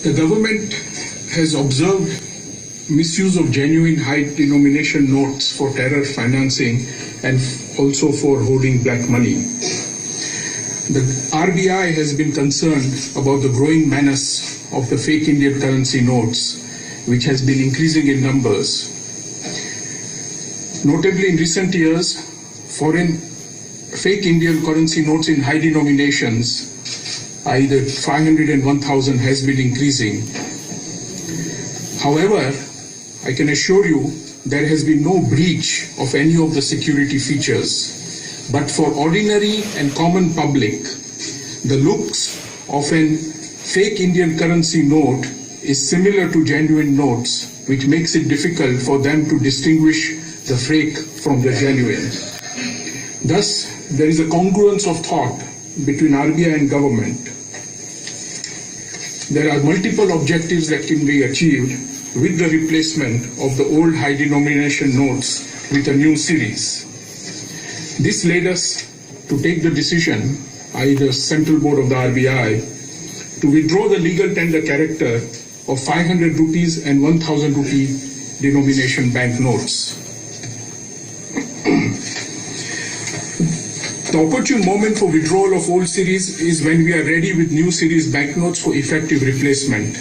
The government has observed misuse of genuine high denomination notes for terror financing and also for holding black money. The RBI has been concerned about the growing menace of the fake Indian currency notes, which has been increasing in numbers. Notably, in recent years, foreign fake Indian currency notes in high denominations, either 500 and 1,000, has been increasing. However, I can assure you there has been no breach of any of the security features. But for ordinary and common public, the looks of an fake Indian currency note is similar to genuine notes, which makes it difficult for them to distinguish the fake from the genuine. Thus, there is a congruence of thought between RBI and government. There are multiple objectives that can be achieved with the replacement of the old high denomination notes with a new series. This led us to take the decision, the Central Board of the RBI, to withdraw the legal tender character of 500 rupees and 1,000 rupee denomination bank notes. The opportune moment for withdrawal of old series is when we are ready with new series banknotes for effective replacement.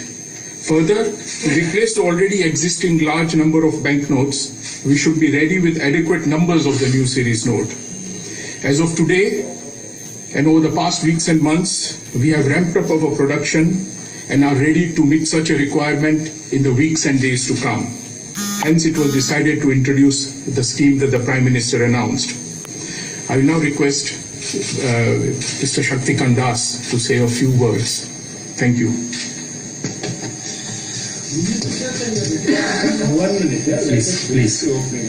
Further, to replace the already existing large number of banknotes, we should be ready with adequate numbers of the new series note. As of today, and over the past weeks and months, we have ramped up our production and are ready to meet such a requirement in the weeks and days to come. Hence, it was decided to introduce the scheme that the Prime Minister announced. I will now request Mr. Shaktikant Das to say a few words. Thank you. 1 minute.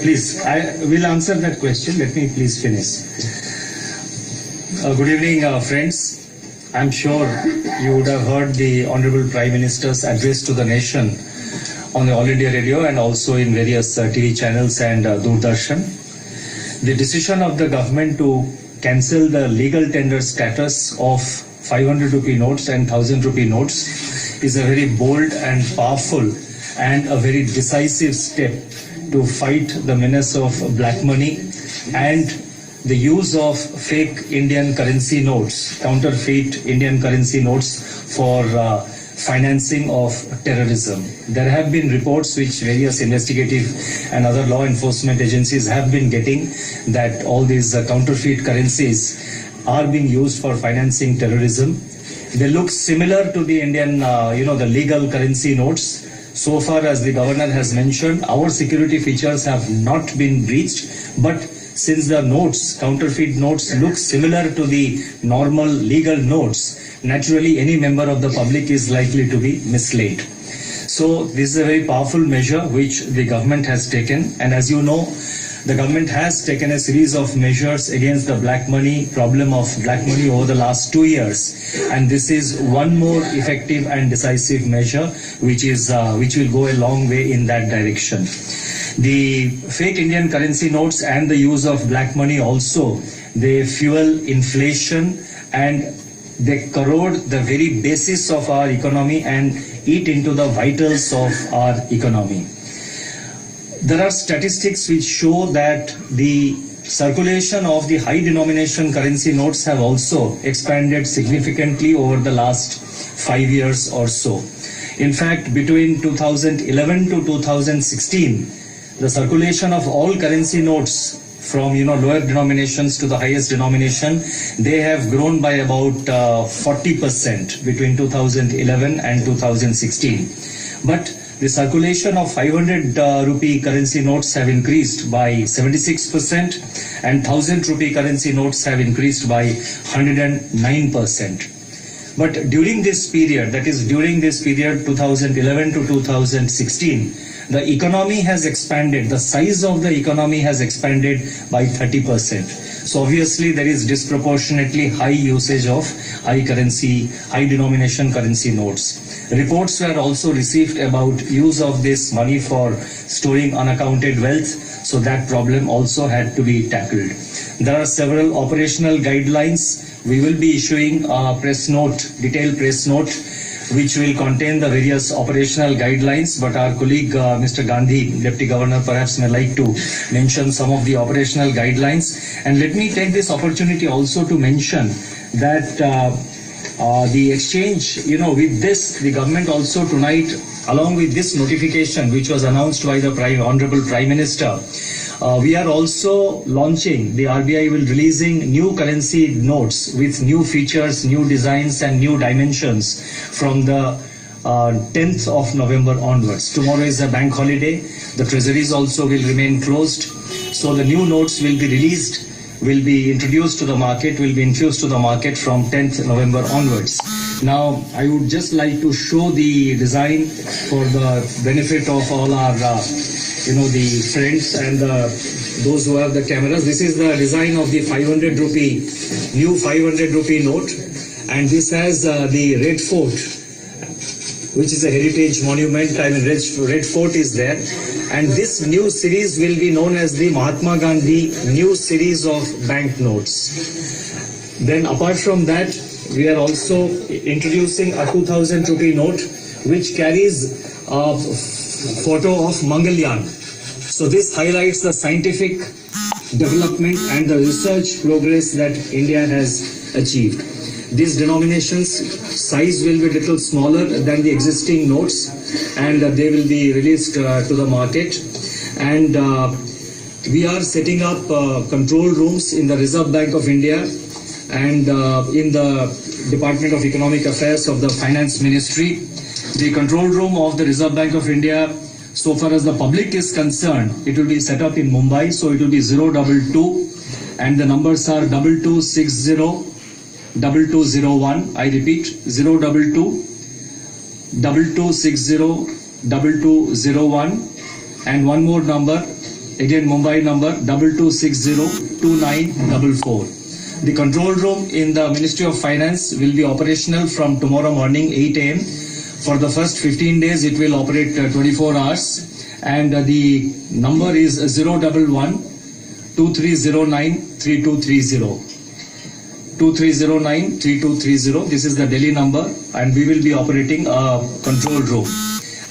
Please. I will answer that question. Let me please finish. Good evening, friends. I'm sure you would have heard the Honorable Prime Minister's address to the nation on the All India Radio and also in various TV channels and Doordarshan. The decision of the government to cancel the legal tender status of 500 rupee notes and 1,000 rupee notes is a very bold and powerful and a very decisive step to fight the menace of black money and the use of fake Indian currency notes, counterfeit Indian currency notes for financing of terrorism. There have been reports which various investigative and other law enforcement agencies have been getting that all these counterfeit currencies are being used for financing terrorism. They look similar to the Indian, the legal currency notes. So far as the governor has mentioned, our security features have not been breached, but since the notes, counterfeit notes, look similar to the normal legal notes, naturally any member of the public is likely to be misled. So this is a very powerful measure which the government has taken, and as you know, the government has taken a series of measures against the black money, problem of black money over the last 2 years, and this is one more effective and decisive measure which will go a long way in that direction. The fake Indian currency notes and the use of black money also, they fuel inflation and they corrode the very basis of our economy and eat into the vitals of our economy. There are statistics which show that the circulation of the high denomination currency notes have also expanded significantly over the last 5 years or so. In fact, between 2011 to 2016, the circulation of all currency notes from lower denominations to the highest denomination, they have grown by about 40% between 2011 and 2016. But the circulation of 500 rupee currency notes have increased by 76% and 1,000 rupee currency notes have increased by 109%. But during this period, that is during this period 2011 to 2016, the economy has expanded, the size of the economy has expanded by 30%. So obviously there is disproportionately high usage of high denomination currency notes. Reports were also received about use of this money for storing unaccounted wealth, so that problem also had to be tackled. There are several operational guidelines. We will be issuing a press note, detailed press note which will contain the various operational guidelines, but our colleague Mr. Gandhi, Deputy Governor, perhaps may like to mention some of the operational guidelines. And let me take this opportunity also to mention that the exchange, with this, the government also tonight, along with this notification which was announced by the Honorable Prime Minister, we are also launching, the RBI will releasing new currency notes with new features, new designs and new dimensions from the 10th of November onwards. Tomorrow is a bank holiday. The treasuries also will remain closed. So the new notes will be released, will be introduced to the market, will be infused to the market from 10th November onwards. Now, I would just like to show the design for the benefit of all our the friends and those who have the cameras. This is the design of the 500 rupee, new 500 rupee note, and this has the Red Fort, which is a heritage monument. Red Fort is there, and this new series will be known as the Mahatma Gandhi new series of banknotes. Then apart from that, we are also introducing a 2000 rupee note which carries a photo of Mangalyaan. So this highlights the scientific development and the research progress that India has achieved. These denominations size will be little smaller than the existing notes, and they will be released to the market. And we are setting up control rooms in the Reserve Bank of India and in the Department of Economic Affairs of the Finance Ministry. The control room of the Reserve Bank of India, so far as the public is concerned, it will be set up in Mumbai. So it will be 022 and the numbers are 2260 2201. I repeat, 022 2260 2201, and one more number, again Mumbai number 2260 2944. The control room in the Ministry of Finance will be operational from tomorrow morning 8 a.m. For the first 15 days, it will operate 24 hours, and the number is 011 2309 3230. 2309 3230. This is the Delhi number, and we will be operating a control room.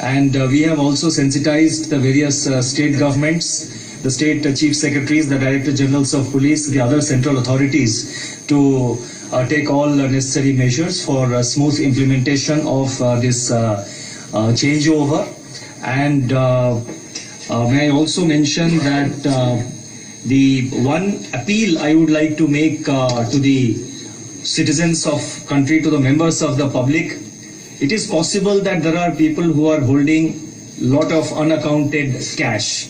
And we have also sensitized the various state governments, the state chief secretaries, the director generals of police, the other central authorities to take all necessary measures for smooth implementation of this changeover. And may I also mention that the one appeal I would like to make to the citizens of country, to the members of the public, it is possible that there are people who are holding lot of unaccounted cash.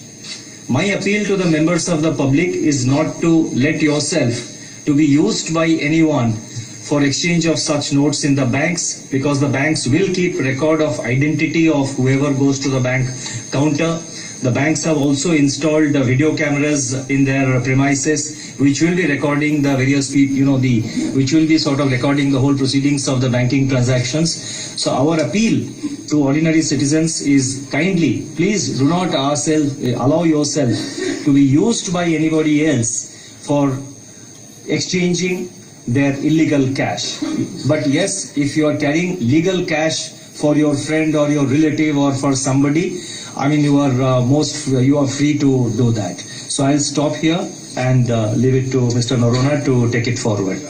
My appeal to the members of the public is not to let yourself to be used by anyone for exchange of such notes in the banks, because the banks will keep record of identity of whoever goes to the bank counter. The banks have also installed the video cameras in their premises, which will be recording the various people, which will be sort of recording the whole proceedings of the banking transactions. So our appeal to ordinary citizens is kindly, please do not allow yourself to be used by anybody else for exchanging their illegal cash. But yes, if you are carrying legal cash for your friend or your relative or for somebody, I mean, you are free to do that. So I'll stop here and leave it to Mr. Noronha to take it forward.